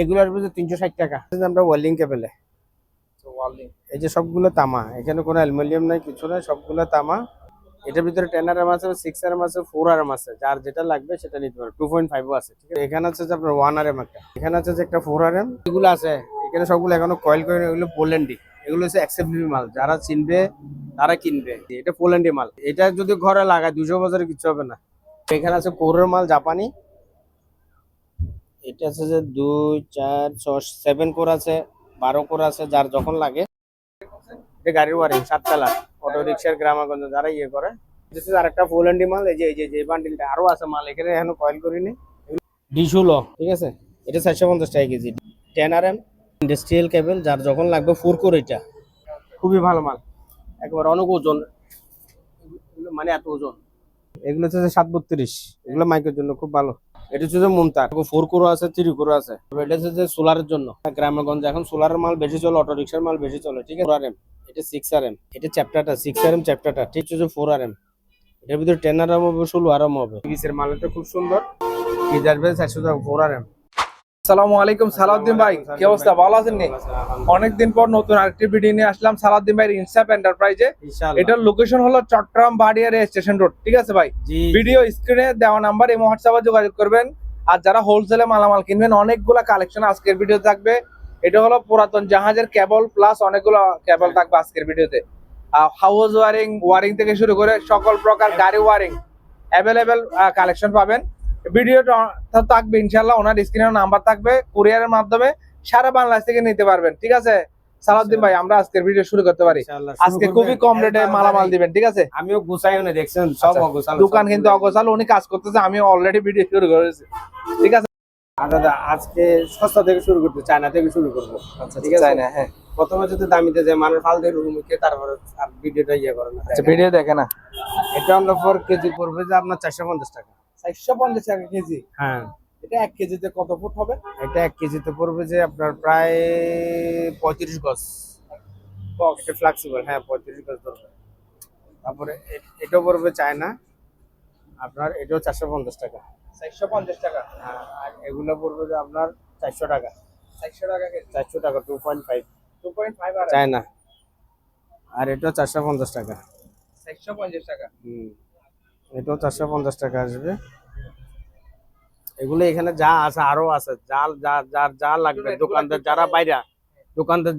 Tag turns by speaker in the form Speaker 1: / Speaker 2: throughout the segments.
Speaker 1: এগুলোর আসবে যে 360 টাকা। আমরা ওয়েল্ডিং কেবলে, এই যে সবগুলো তামা, এখানে কোনো অ্যালুমিনিয়াম নাই, কিছু নাই, সবগুলো তামা। এটার ভিতরে 10 আরএম আছে, 6 আরএম আছে, 4 আরএম আছে, যার যেটা লাগবে সেটা নিতে পারবে। 2.5 আছে, ঠিক আছে। এখানে আছে যে আপনার 1 আরএম একটা, এখানে আছে যে একটা 4 আরএম, এগুলো আছে এখানে সবগুলো এখনো কয়েল করে। এগুলো পোল্যান্ডি, এগুলো হচ্ছে অ্যাক্সেপ্টেবল মাল, যারা চিনবে তারা কিনবে। এটা পোল্যান্ডি মাল, এটা যদি ঘরে লাগায় 200 বছরে কিছু হবে না। এখানে আছে কোরের মাল, জাপানি। এটা আছে যে 2 4 6 7 কোর আছে, 12 কোর আছে, যার যখন লাগে। এটা গাড়ির ওয়ারিং, 7 তলা, অটো রিক্সার, গ্রামাগঞ্জ যারা ইয়ে করে। আরেকটা পোল্যান্ডি মাল, এই যে বান্ডিলটা আরো আছে মাল, এখানে এখনো কয়েল করিনি। ডিসুলো, ঠিক আছে। এটা 450 টাকা কেজি। 10 আরএম ইন্ডাস্ট্রিয়াল কেবল, যার যখন লাগবে। 4 কোর, এটা খুবই ভালো মাল, একবার অনেক ওজন, মানে এত ওজন। এগুলো হচ্ছে 732, এগুলো মাইকের জন্য খুব ভালো। এটা হচ্ছে যে মুমতার 4 কোর আছে, 3 কোর আছে। এটা হচ্ছে যে সোলারের জন্য, গ্রামেগঞ্জে এখন সোলারের মাল বেশি চলে, অটো রিক্সার মাল বেশি চলে, ঠিক আছে। 4 আরএম, এটা 6 আরএম, এটা চ্যাপ্টারটা 6 আরএম চ্যাপ্টারটা, ঠিক আছে। 4 আরএম, এটার ভিতরে 10 আরএম হবে, 16 আরএম হবে। পিসের মালটা খুব সুন্দর, এই আসবে 400 টাকা 4 আরএম।
Speaker 2: আসসালামু আলাইকুম সালাউদ্দিন ভাই, কি অবস্থা? ভালো আছেন নি? অনেকদিন পর নতুন আরেকটি ভিডিও নিয়ে আসলাম সালাউদ্দিন ভাইয়ের ইনসাপ এন্টারপ্রাইজে। এটার লোকেশন হলো চট্টগ্রাম বাড়িয়া স্টেশন রোড, ঠিক আছে ভাই। ভিডিও স্ক্রিনে দেওয়া নাম্বার এই হোয়াটসঅ্যাপে যোগাযোগ করবেন। আর যারা হোলসেলে মালামাল কিনবেন, অনেকগুলা কালেকশন আজকের ভিডিও থাকবে। এটা হলো পুরাতন জাহাজের কেবল প্লাস অনেকগুলো কেবল থাকবে আজকের ভিডিওতে। হাউস ওয়ারিং থেকে শুরু করে সকল প্রকার গাড়ি ওয়ারিং অ্যাভেলেবেল কালেকশন পাবেন। ভিডিওটা থাকবে ইনশাল্লাহ, ওনার স্ক্রিনের নাম্বার থাকবে, কুরিয়ারের মাধ্যমে সারা বাংলাদেশ থেকে নিতে পারবেন, ঠিক আছে। সালাউদ্দিন ভাই, আমরা আজকের ভিডিও শুরু করতে পারি। আজকে খুবই কম রেটে মালামাল দিবেন, ঠিক আছে।
Speaker 1: আমিও গুছাইও না, দেখছেন সব অগোছাল,
Speaker 2: দোকান কিন্তু অগোছাল, উনি কাজ করতেছে, আমি অলরেডি ভিডিও শুরু করেছি, ঠিক আছে।
Speaker 1: দাদা আজকে সস্তা থেকে শুরু করতে, চায়না থেকে শুরু করবো, ঠিক আছে।
Speaker 2: চায়না, হ্যাঁ।
Speaker 1: প্রথমে যদি দামিতে যায়, মানুষ ফাল দিয়ে রুমকে, তারপরে ভিডিওটা ইয়ে করে না।
Speaker 2: আচ্ছা, ভিডিও দেখে না।
Speaker 1: এটা আমরা 4 কেজি পড়বে যে আপনার 450 টাকা।
Speaker 2: 450 টাকা কেজি?
Speaker 1: হ্যাঁ।
Speaker 2: এটা 1 কেজিতে কত ফুট হবে?
Speaker 1: এটা 1 কেজিতে পড়বে যে আপনার প্রায় 35 গজ। এটা ফ্লেক্সিবল, হ্যাঁ 35 গজ ধরবে। তারপরে এটা পড়বে চায়না, আপনার এটাও 450 টাকা।
Speaker 2: 450 টাকা?
Speaker 1: হ্যাঁ। আর এগুলো পড়বে যে আপনার 400 টাকা।
Speaker 2: 400 টাকা কেজি?
Speaker 1: 400 টাকা, 2.5
Speaker 2: আর
Speaker 1: চায়না। আর এটাও 450 টাকা।
Speaker 2: 450 টাকা?
Speaker 1: এটাও 450 টাকা আসবে। এগুলো এখানে যা আছে আরো আছে, যার যা লাগবে। দোকানদার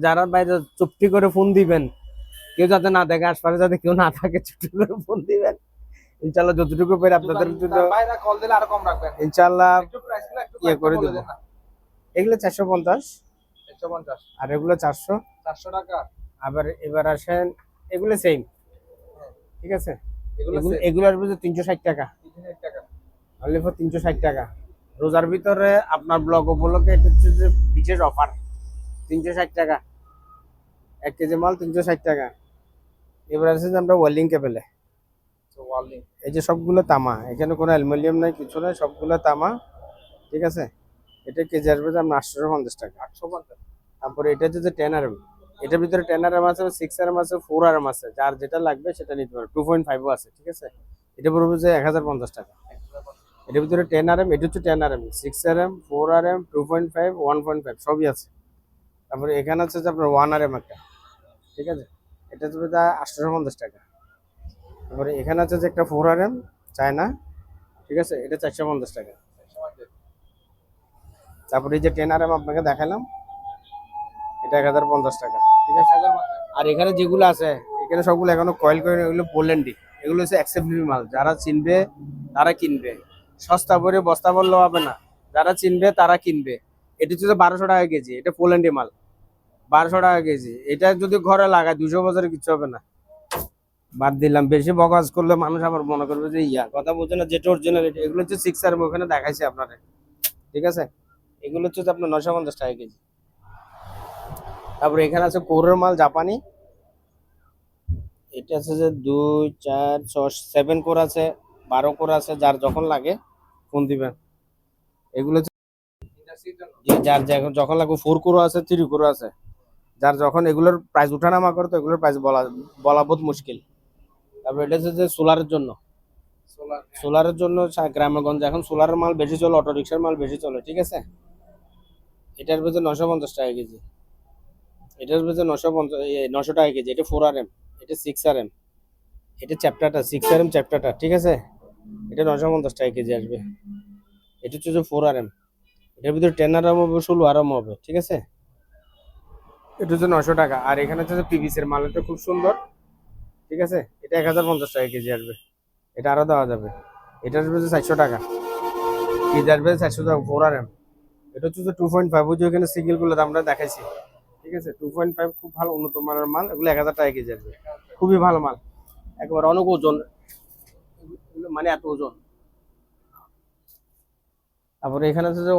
Speaker 1: যারা বাইরে চুপটি করে ফোন দিবেন, কেউ যাতে না দেখে, আশপাশে যাতে কেউ না থাকে, চুপটি করে ফোন দিবেন। ইনশাল্লাহ যতটুকু পেরে আপনাদের
Speaker 2: বাইরে কল দিলে আরো কম রাখবেন
Speaker 1: ইনশাল্লাহ,
Speaker 2: একটু প্রাইসগুলো একটু
Speaker 1: ইয়ে করে দেব। এগুলো 450,
Speaker 2: 450,
Speaker 1: আর এগুলো 400
Speaker 2: টাকা।
Speaker 1: আবার এবার আসেন, এগুলো সেম, ঠিক আছে। এগুলো আসবে যে 360 টাকা,
Speaker 2: 360 টাকা
Speaker 1: অনলি ফর 360 টাকা। রোজার ভিতরে আপনার ব্লগ উপলক্ষে এটা হচ্ছে যে বিশেষ অফার, 360 টাকা 1 কেজি মাল, 360 টাকা। এবার আছে যে আমরা ওয়েল্ডিং কেবলে, এই যে সবগুলো তামা, এখানে কোনো অ্যালুমিনিয়াম নাই, কিছু নাই, সবগুলো তামা, ঠিক আছে। এটা কেজি আসবে যে আপনার 850 টাকা।
Speaker 2: 850।
Speaker 1: তারপরে এটা হচ্ছে যে 10 আরএম, এটার ভিতরে 10 আরএম আছে, 6 আরএম আছে, 4 আরএম আছে, যার যেটা লাগবে সেটা নিতে পারবে। 2.5 আছে, ঠিক আছে। এটা পড়বে যে 1050 টাকা। এটার ভিতরে 10 আরএম, এটা হচ্ছে 10 আরএম, 6 আরএম, 4 আরএম, 2.5, 1.5 সবই আছে। তারপরে এখানে আছে যে আপনার 1 আরএম একটা, ঠিক আছে। এটা হচ্ছে 850 টাকা। তারপরে এখানে আছে যে একটা 4 আরএম চায়না, ঠিক আছে, এটা 450 টাকা। তারপরে এই যে 10 আরএম আপনাকে দেখালাম, এটা 1050 টাকা, ঠিক আছে। আর এখানে যেগুলো আছে, এখানে সবগুলো এখনো কয়েল করে, এগুলো পোল্যান্ডি, এগুলো হচ্ছে অ্যাক্সেপ্টেবল মাল, যারা চিনবে তারা কিনবে। সস্তা করে বস্তা বললেও হবে না, যারা চিনবে তারা কিনবে। এটা হচ্ছে 1200 টাকা কেজি, এটা পোল্যান্ডি মাল, 1200 টাকা কেজি। এটা যদি ঘরে লাগায় 200 বছরে কিছু হবে না। বাদ দিলাম, বেশি বকাজ করলে মানুষ আবার মনে করবে যে ইয়া কথা বলছে না, যেটা অরিজিনাল। এগুলো হচ্ছে 6 আরএম, ওখানে দেখাইছি আপনাদের, ঠিক আছে। এগুলো হচ্ছে আপনার 950 টাকা কেজি। তারপরে এখানে আছে কোরের মাল, জাপানি। এটা আছে যে 2 4 6 7 কোর আছে, 12 কোর আছে, যার যখন লাগে ফোন দিবেন। এগুলো যার যখন লাগবে। 4 কোর আছে, 3 কোর আছে, যার যখন। এগুলোর প্রাইস উঠানামা করে, তো এগুলোর প্রাইস বলা বহুত মুশকিল। তারপর এটা হচ্ছে যে সোলারের জন্য, গ্রামেগঞ্জে এখন সোলারের মাল বেশি চলে, অটো রিক্সার মাল বেশি চলে, ঠিক আছে। এটার ভেতর 950 টাকা কেজি, এটার ভেতর 900 টাকা কেজি। এটা 4RM, এটা 6RM, এটা চ্যাপ্টারটা 6RM চ্যাপ্টারটা, ঠিক আছে। এটা 950 টাকা কেজি আসবে। এটা হচ্ছে যে 4RM, এটার ভিতরে 10RM হবে, 16RM হবে, ঠিক আছে। এটা হচ্ছে 900 টাকা। আর এখানে হচ্ছে পিভিসির মাল, এটা খুব সুন্দর, ঠিক আছে। এটা 1050 টাকা কেজি আসবে, এটা আরো দেওয়া যাবে। এটা আসবে যে 400 টাকা কেজি আসবে, 400 টাকা 4RM। এটা হচ্ছে যে 2.5, ওই যে ওখানে সিঙ্গেল গুলো আমরা দেখাইছি, ঠিক আছে। 2.5 খুব ভালো উন্নত মানের মাল, এগুলো 1000 টাকা কেজি আসবে, খুবই ভালো মাল, একেবারে অনেক ওজন, মানে এত ওজন। তারপরে এখানে হচ্ছে যে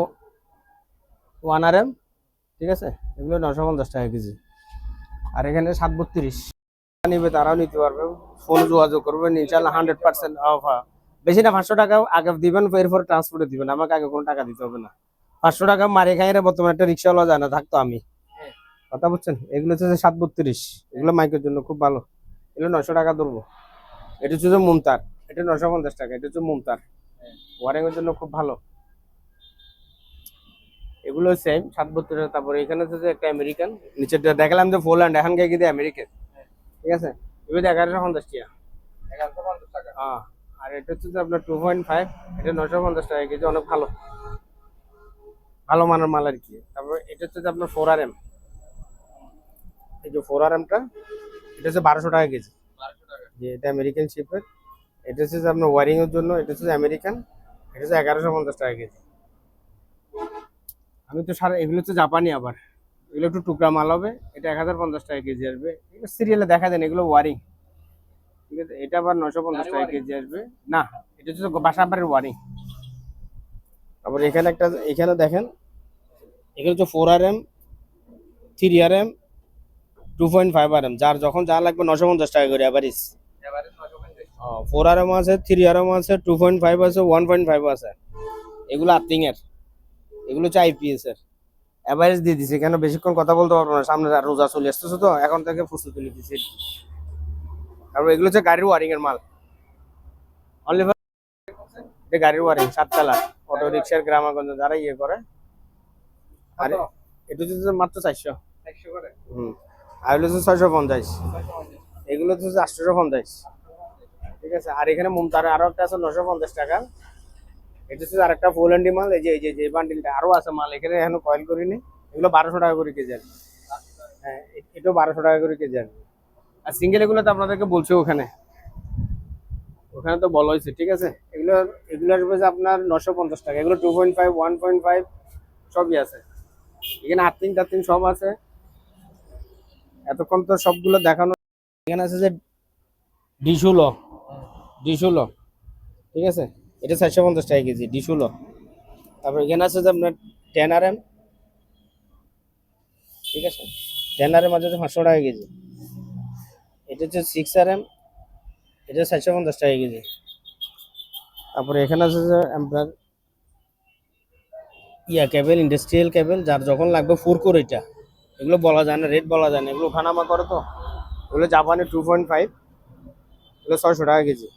Speaker 1: 1RM, ঠিক আছে, এগুলো 950 টাকা কেজি। আর এখানে 732 নিবে, তারাও নিতে পারবে, ফোন যোগাযোগ করবেন, ইনশাল্লাহ 100% অফ। বেশি না, 500 টাকা আগে দিবেন, এরপর ট্রান্সপোর্টে দিবেন, আমাকে আগে কোনো টাকা দিতে হবে না। 500 টাকা মারি খাই রে, বর্তমানে একটা রিক্সাওয়ালা যায় না, থাকতো আমি, কথা বুঝছেন। এগুলো হচ্ছে 732, এগুলো মাইকের জন্য খুব ভালো, এগুলো 900 টাকা ধরবো। এটা হচ্ছে যে মুমতার, এটা 950 টাকা। এটা হচ্ছে মুমতার, ওয়ারিং এর জন্য খুব ভালো, এগুলো সেম 732 টাকা। তারপরে এখানে হচ্ছে যে একটা আমেরিকান, নিচেরটা দেখালাম যে পোল্যান্ড, এখন গিয়ে দিয়ে আমেরিকান, ঠিক আছে। এগুলো 1150 টাকা।
Speaker 2: 1150 টাকা।
Speaker 1: হ্যাঁ। আর এটা হচ্ছে যে আপনার 2.5, এটা 950 টাকা কেজি, অনেক ভালো, ভালো মানের মাল আর কি। তারপর এটা হচ্ছে যে আপনার 4RM, এই যে 4RMটা, এটা হচ্ছে 1200 টাকা কেজি,
Speaker 2: 1200 টাকা।
Speaker 1: যে এটা আমেরিকান শিপের। এটা হচ্ছে যে আপনার ওয়ারিং এর জন্য, এটা হচ্ছে যে আমেরিকান, এটা হচ্ছে 1150 টাকা কেজি। আমি তো সারা, এগুলো হচ্ছে জাপানি, আবার এগুলো একটু টুকরা মাল হবে, এটা 1050 টাকা কেজি আসবে। এগুলো সিরিয়ালে দেখা দেন, এগুলো ওয়ারিং, ঠিক আছে। এটা আবার 950 টাকা কেজি আসবে। না, এটা হচ্ছে বাসা বাড়ির ওয়ারিং। তারপর এখানে একটা, এখানে দেখেন, এখানে হচ্ছে 4RM, 3RM, 2.5RM, যার যখন যা লাগবে 950 টাকা করে অ্যাভারেজ।
Speaker 2: এবারে 950।
Speaker 1: 4RM আছে, 3RM আছে, 2.5 আছে, 1.5 আছে, এগুলো আর্থিং এর, এগুলো হচ্ছে IPS এর। অ্যাভারেজ দিয়ে দিছি, কেন বেশিক্ষণ কথা বলতে পারবো না, সামনে আর রোজা চলে আসতেছে, তো এখন থেকে প্রস্তুতি নিতেছি। তারপর এগুলো হচ্ছে গাড়ির ওয়ারিং এর মাল, অনলি এটা গাড়ির ওয়ারিং, 7 তলা, অটো রিক্সার, গ্রামাগঞ্জ যারা ইয়ে করে। আর
Speaker 2: কত?
Speaker 1: এটা হচ্ছে মাত্র 400।
Speaker 2: 100 করে।
Speaker 1: আর হলো হচ্ছে 650,
Speaker 2: 650।
Speaker 1: এগুলো হচ্ছে 850, ঠিক আছে। আর এখানে মুমতারে আরো একটা আছে 950 টাকা, এটা হচ্ছে আরেকটা পোল্যান্ডি মাল। এই যে যে বান্ডিলটা আরো আছে মাল, এখানে এখনো কয়েল করিনি, এগুলো 1200 টাকা করে কেজি আসবে। হ্যাঁ, এটাও 1200 টাকা করে কেজি আসবে। আর সিঙ্গেল এগুলো তো আপনাদেরকে বলছি, ওখানে ওখানে তো বলা হয়েছে, ঠিক আছে। এগুলো এগুলো আসবে যে আপনার 950 টাকা, এগুলো 2.5, 1.5 সবই আছে, এখানে আর্থিং টার্থিং সব আছে। এতক্ষণ তো সবগুলো দেখানো। এখানে আছে যে ডিশুলো, ডিশুলো, ঠিক আছে, এটা 450 টাকা কেজি ডিশুলো। তারপর এখানে আছে যে আপনার 10RM, ঠিক আছে, 10RM আছে যে 500 টাকা কেজি। এটা হচ্ছে 6RM, এটা 450 টাকা কেজি। তারপরে এখানে আছে যে আপনার ইয়া কেবল, ইন্ডাস্ট্রিয়াল কেবল, যার যখন লাগবে 4 কোর, এটা এগুলো বলা যায় না, রেট বলা যায় না, এগুলো ওঠানামা করে তো। এগুলো জাপানি 2.5, এগুলো 600 টাকা কেজি।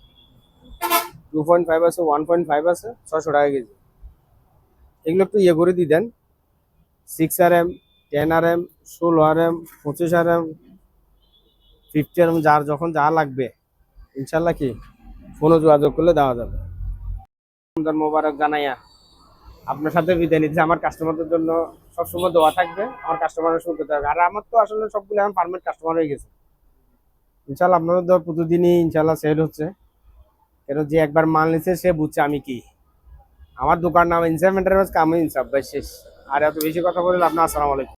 Speaker 1: 2.5 আছে, 1.5 আছে, 600 টাকা কেজি। এগুলো একটু ইয়ে করে দিয়ে দেন, 6RM, 10RM, 16RM, 25RM, 50RM, যার যখন যা লাগবে ইনশাল্লাহ কি ফোনে যোগাযোগ করলে দেওয়া যাবে। রমজান মোবারক জানাইয়া আপনার সাথে বিদায় নিচ্ছি। আমার কাস্টমারদের জন্য সবসময় দোয়া থাকবে, আমার কাস্টমারের শুনতে থাকবে। আর আমার তো আসলে সবগুলো এখন পার্মানেন্ট কাস্টমার হয়ে গেছে, ইনশাল্লাহ আপনাদের দোয়া প্রতিদিনই ইনশাল্লাহ সেল হচ্ছে। কেন, যে একবার মাল নিচ্ছে সে বুঝছে আমি কি। আমার দোকান নাম ইনসাফ এন্টারপ্রাইজ, কাম ইনসাফ, ভাই শেষ। আর এত বেশি কথা বললে আপনার, আসসালামু আলাইকুম।